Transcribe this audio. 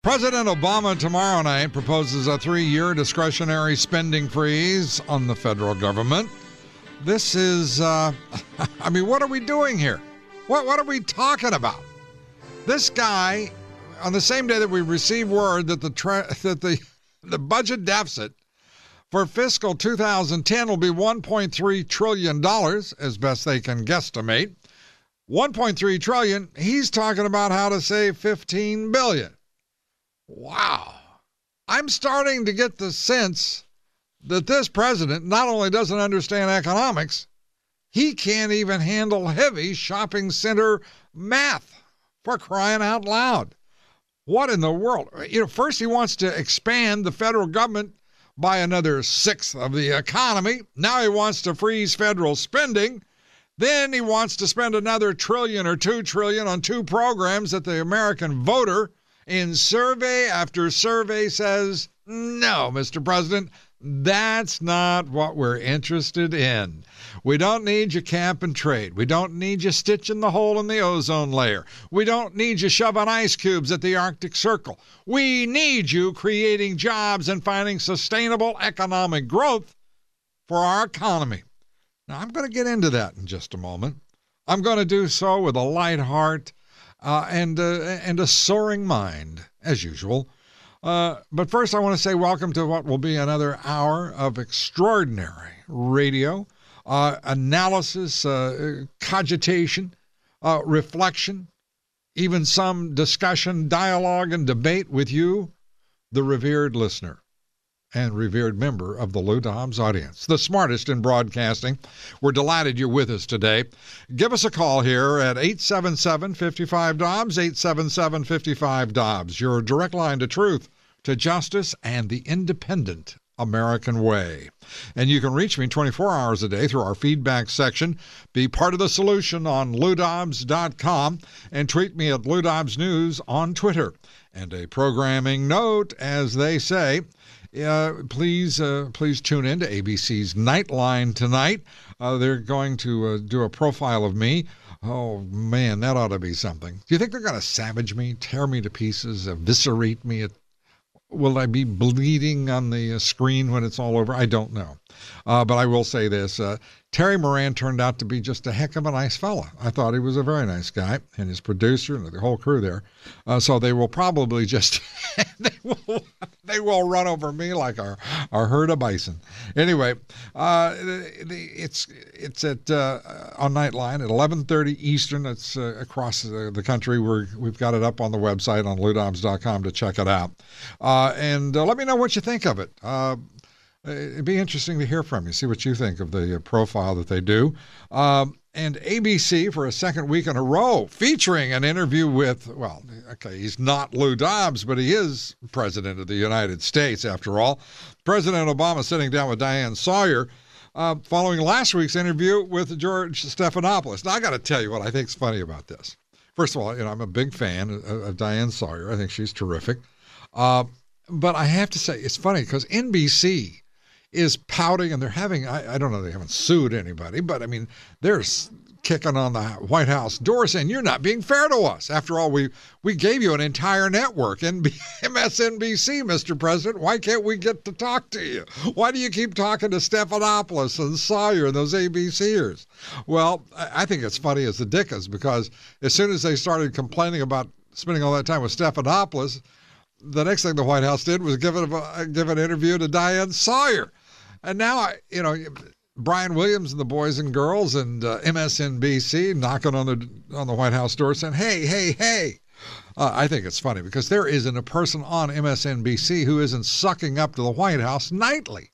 President Obama tomorrow night proposes a 3-year discretionary spending freeze on the federal government. This is, what are we doing here? What are we talking about? This guy, on the same day that we received word that the budget deficit for fiscal 2010 will be $1.3 trillion, as best they can guesstimate. $1.3 trillion, he's talking about how to save $15 billion. Wow. I'm starting to get the sense that this president not only doesn't understand economics, he can't even handle heavy shopping center math, for crying out loud. What in the world? First he wants to expand the federal government by another sixth of the economy. Now he wants to freeze federal spending. Then he wants to spend another trillion or $2 trillion on two programs that the American voter in survey after survey says, no, Mr. President, that's not what we're interested in. We don't need you cap and trade. We don't need you stitching the hole in the ozone layer. We don't need you shoving ice cubes at the Arctic Circle. We need you creating jobs and finding sustainable economic growth for our economy. Now, I'm going to get into that in just a moment. I'm going to do so with a light heart and a soaring mind, as usual. But first, I want to say welcome to what will be another hour of extraordinary radio, analysis, cogitation, reflection, even some discussion, dialogue, and debate with you, the revered listener and revered member of the Lou Dobbs audience, the smartest in broadcasting. We're delighted you're with us today. Give us a call here at 877-55-DOBBS, 877-55-DOBBS, your direct line to truth, to justice, and the independent American way. And you can reach me 24 hours a day through our feedback section. Be part of the solution on LouDobbs.com and tweet me at Lou Dobbs News on Twitter. And a programming note, as they say, please tune in to ABC's Nightline tonight. They're going to do a profile of me. Oh, man, that ought to be something. Do you think they're going to savage me, tear me to pieces, eviscerate me? Will I be bleeding on the screen when it's all over? I don't know. But I will say this. Terry Moran turned out to be just a heck of a nice fella. I thought he was a very nice guy, and his producer and the whole crew there. So they will probably just they will run over me like our herd of bison. Anyway, it's at on Nightline at 11:30 Eastern. It's across the country. We've got it up on the website on LouDobbs.com to check it out. And let me know what you think of it. It'd be interesting to hear from you, see what you think of the profile that they do. And ABC, for a second week in a row, featuring an interview with, he's not Lou Dobbs, but he is President of the United States, after all. President Obama sitting down with Diane Sawyer following last week's interview with George Stephanopoulos. Now, I got to tell you what I think is funny about this. First of all, I'm a big fan of Diane Sawyer. I think she's terrific. But I have to say, it's funny because NBC is pouting, and they're having, I don't know, they haven't sued anybody, but I mean, they're kicking on the White House door saying, you're not being fair to us. After all, we gave you an entire network, MSNBC, Mr. President. Why can't we get to talk to you? Why do you keep talking to Stephanopoulos and Sawyer and those ABCers? Well, I think it's funny as the dickens, because as soon as they started complaining about spending all that time with Stephanopoulos, the next thing the White House did was give an interview to Diane Sawyer. And now, Brian Williams and the boys and girls and MSNBC knocking on the White House door saying, hey. I think it's funny because there isn't a person on MSNBC who isn't sucking up to the White House nightly.